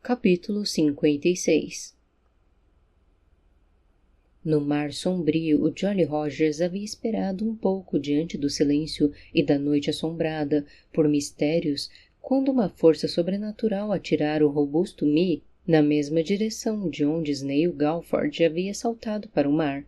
Capítulo 56. No mar sombrio, o Jolly Rogers havia esperado um pouco diante do silêncio e da noite assombrada por mistérios, quando uma força sobrenatural atirara o robusto Mi na mesma direção de onde Snail Galford havia saltado para o mar.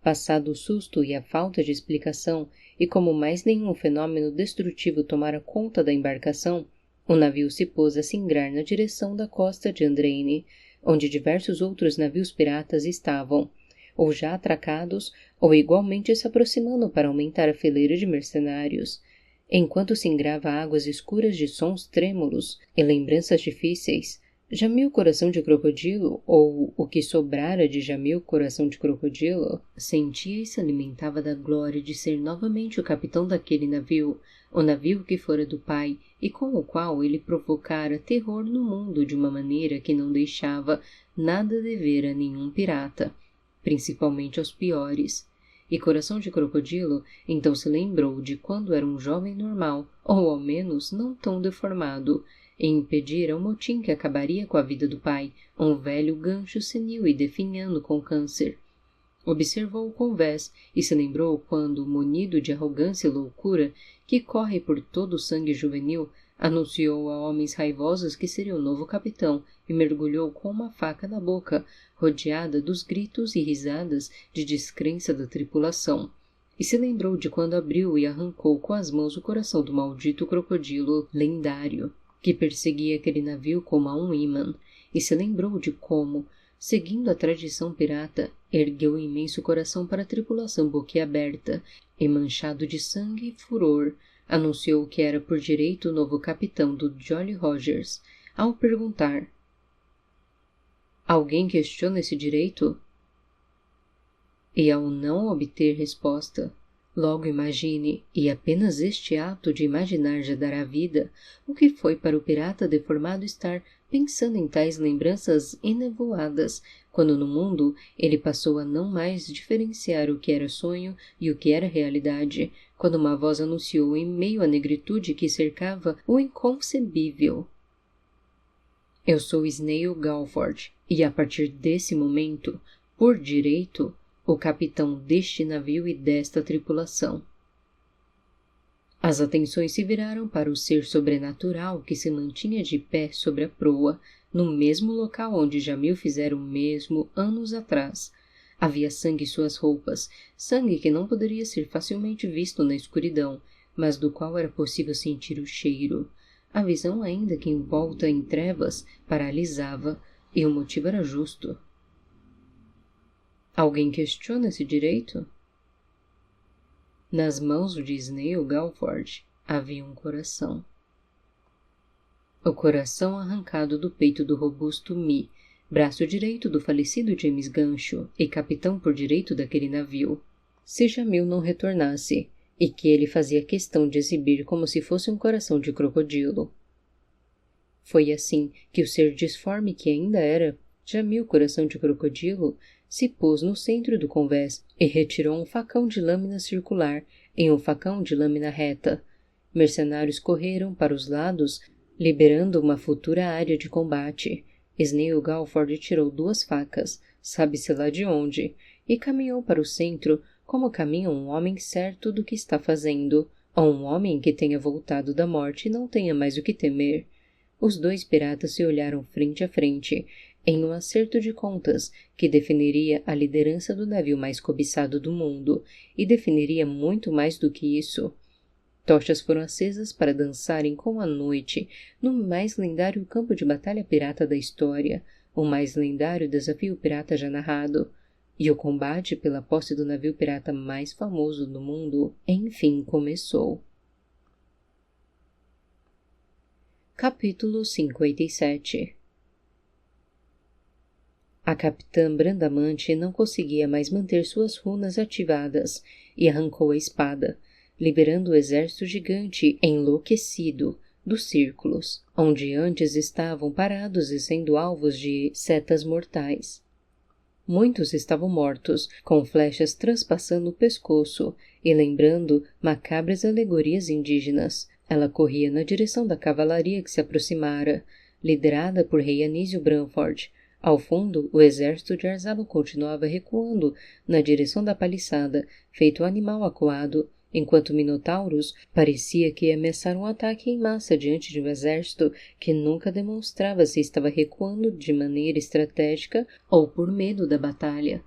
Passado o susto e a falta de explicação, e como mais nenhum fenômeno destrutivo tomara conta da embarcação, o navio se pôs a singrar na direção da costa de Andraine, onde diversos outros navios piratas estavam, ou já atracados, ou igualmente se aproximando para aumentar a fileira de mercenários. Enquanto singrava águas escuras de sons trêmulos e lembranças difíceis, Jamil Coração de Crocodilo, ou o que sobrara de Jamil Coração de Crocodilo, sentia e se alimentava da glória de ser novamente o capitão daquele navio, o navio que fora do pai e com o qual ele provocara terror no mundo de uma maneira que não deixava nada dever a nenhum pirata, principalmente aos piores. E Coração de Crocodilo então se lembrou de quando era um jovem normal, ou ao menos não tão deformado, e impedira o motim que acabaria com a vida do pai, um velho gancho senil e definhando com câncer. Observou o convés e se lembrou quando, munido de arrogância e loucura que corre por todo o sangue juvenil, anunciou a homens raivosos que seria o novo capitão e mergulhou com uma faca na boca, rodeada dos gritos e risadas de descrença da tripulação. E se lembrou de quando abriu e arrancou com as mãos o coração do maldito crocodilo lendário, que perseguia aquele navio como a um ímã, e se lembrou de como, seguindo a tradição pirata, ergueu o imenso coração para a tripulação boquiaberta, e manchado de sangue e furor, anunciou que era por direito o novo capitão do Jolly Rogers, ao perguntar: "Alguém questiona esse direito?" E ao não obter resposta, logo imagine, e apenas este ato de imaginar já dará vida, o que foi para o pirata deformado estar pensando em tais lembranças enevoadas, quando no mundo ele passou a não mais diferenciar o que era sonho e o que era realidade, quando uma voz anunciou em meio à negritude que cercava o inconcebível: "Eu sou Snail Galford, e a partir desse momento, por direito, o capitão deste navio e desta tripulação." As atenções se viraram para o ser sobrenatural que se mantinha de pé sobre a proa, no mesmo local onde Jamil fizera o mesmo anos atrás. Havia sangue em suas roupas, sangue que não poderia ser facilmente visto na escuridão, mas do qual era possível sentir o cheiro. A visão, ainda que envolta em trevas, paralisava, e o motivo era justo. Alguém questiona esse direito? Nas mãos de Snail Galford havia um coração. O coração arrancado do peito do robusto Mi, braço direito do falecido James Gancho e capitão por direito daquele navio. Se Jamil não retornasse, e que ele fazia questão de exibir como se fosse um coração de crocodilo. Foi assim que o ser disforme que ainda era Jamil Coração de Crocodilo se pôs no centro do convés e retirou um facão de lâmina circular em um facão de lâmina reta. Mercenários correram para os lados, liberando uma futura área de combate. Snail Galford tirou 2 facas, sabe-se lá de onde, e caminhou para o centro como caminha um homem certo do que está fazendo, ou um homem que tenha voltado da morte e não tenha mais o que temer. Os 2 piratas se olharam frente a frente, em um acerto de contas que definiria a liderança do navio mais cobiçado do mundo, e definiria muito mais do que isso. Tochas foram acesas para dançarem com a noite no mais lendário campo de batalha pirata da história, o mais lendário desafio pirata já narrado, e o combate pela posse do navio pirata mais famoso do mundo enfim começou. Capítulo 57. A capitã Brandamante não conseguia mais manter suas runas ativadas e arrancou a espada, liberando o exército gigante enlouquecido dos círculos, onde antes estavam parados e sendo alvos de setas mortais. Muitos estavam mortos, com flechas transpassando o pescoço, e lembrando macabras alegorias indígenas. Ela corria na direção da cavalaria que se aproximara, liderada por rei Anísio Branford. Ao fundo, o exército de Arzalo continuava recuando na direção da paliçada, feito animal acuado, enquanto Minotauros parecia que ia ameaçar um ataque em massa diante de um exército que nunca demonstrava se estava recuando de maneira estratégica ou por medo da batalha.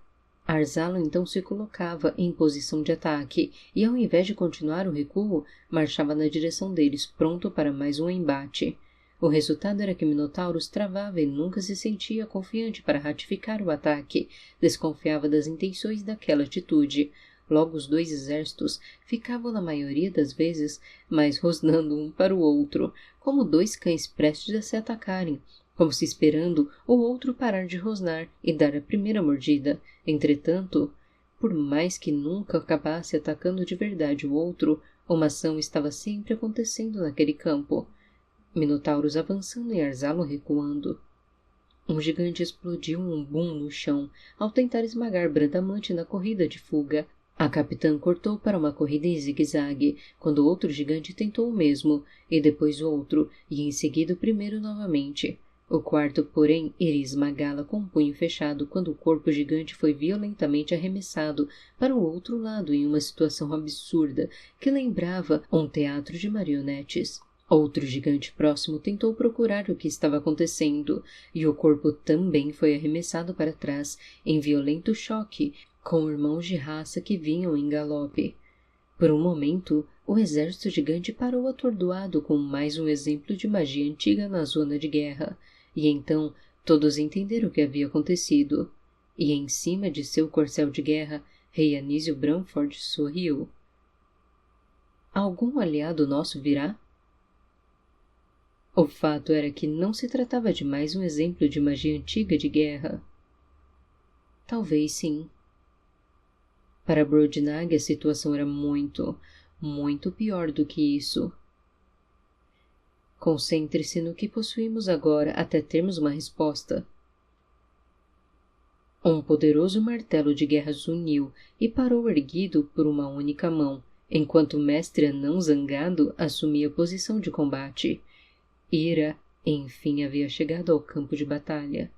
Arzalo então se colocava em posição de ataque e, ao invés de continuar o recuo, marchava na direção deles, pronto para mais um embate. O resultado era que Minotauros travava e nunca se sentia confiante para ratificar o ataque, desconfiava das intenções daquela atitude. Logo os dois exércitos ficavam na maioria das vezes mais rosnando um para o outro, como dois cães prestes a se atacarem, como se esperando o outro parar de rosnar e dar a primeira mordida. Entretanto, por mais que nunca acabasse atacando de verdade o outro, uma ação estava sempre acontecendo naquele campo. Minotauros avançando e Arzalo recuando. Um gigante explodiu um boom no chão ao tentar esmagar Bradamante na corrida de fuga. A capitã cortou para uma corrida em zigue-zague, quando outro gigante tentou o mesmo, e depois outro, e em seguida o primeiro novamente. O quarto, porém, iria esmagá-la com um punho fechado quando o corpo gigante foi violentamente arremessado para o outro lado em uma situação absurda que lembrava um teatro de marionetes. Outro gigante próximo tentou procurar o que estava acontecendo, e o corpo também foi arremessado para trás em violento choque com irmãos de raça que vinham em galope. Por um momento, o exército gigante parou atordoado com mais um exemplo de magia antiga na zona de guerra, e então todos entenderam o que havia acontecido. E em cima de seu corcel de guerra, rei Anísio Branford sorriu. Algum aliado nosso virá? O fato era que não se tratava de mais um exemplo de magia antiga de guerra. Talvez sim. Para Brodnag a situação era muito, muito pior do que isso. Concentre-se no que possuímos agora até termos uma resposta. Um poderoso martelo de guerra zuniu e parou erguido por uma única mão, enquanto o mestre anão zangado assumia posição de combate. Ira, enfim, havia chegado ao campo de batalha.